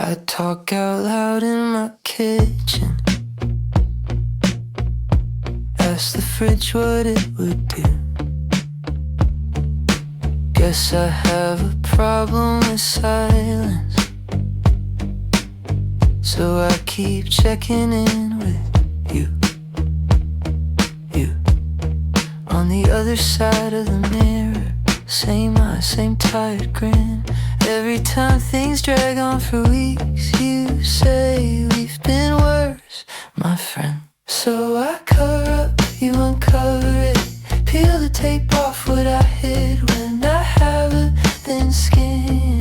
I talk out loud in my kitchen, ask the fridge what it would do. Guess I have a problem with silence, so I keep checking in with you. On the other side of the mirror, same eyes, same tired grin. Every time things drag on for weeks, you say we've been worse, my friend. So I cover up, you uncover it, peel the tape off what I hid. When I have a thin skin,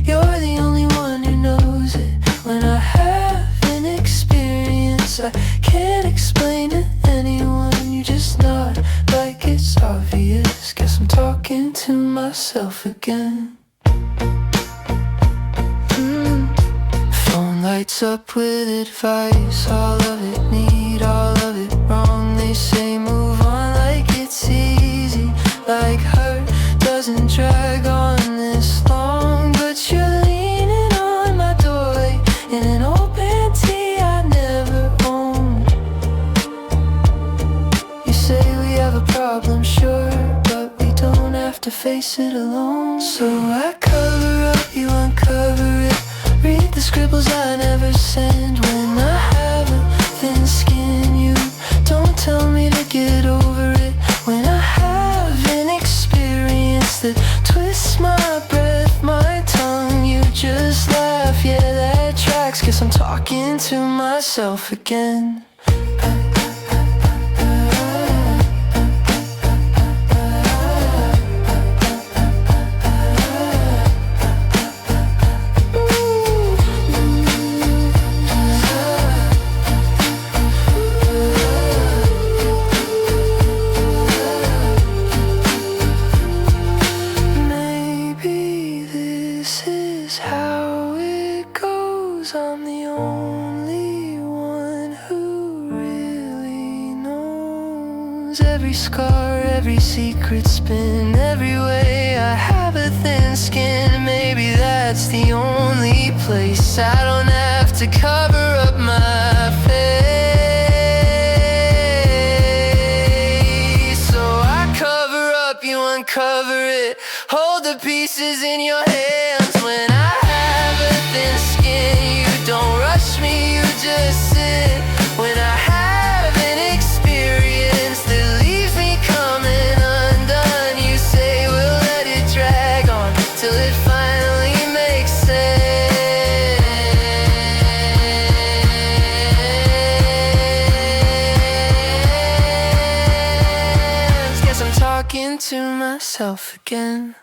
you're the only one who knows it. When I have an experience I can't explain to anyone, you just nod like it's obvious. Guess I'm talking to myself again. Phone lights up with advice, all of it neat, all of it wrong. They say move on like it's easy, like hurt doesn't drag on this long. But you're leaning on my doorway in an old panty I never owned. You say we have a problem, sure, but we don't have to face it alone. So I cover up, you uncover it, read the scribbles I never send. When I have a thin skin, you don't tell me to get over it. When I have an experience that twists my breath, my tongue, you just laugh. Yeah, that tracks, guess I'm talking to myself again. How it goes, I'm the only one who really knows. Every scar, every secret spin, every way I have a thin skin. Maybe that's the only place I don't have to cover up my face. So I cover up, you uncover it, hold the pieces in your hands. When I have a thin skin, you don't rush me, you just sit. When I have an experience that leaves me coming undone, you say we'll let it drag on till it finally makes sense. Guess I'm talking to myself again.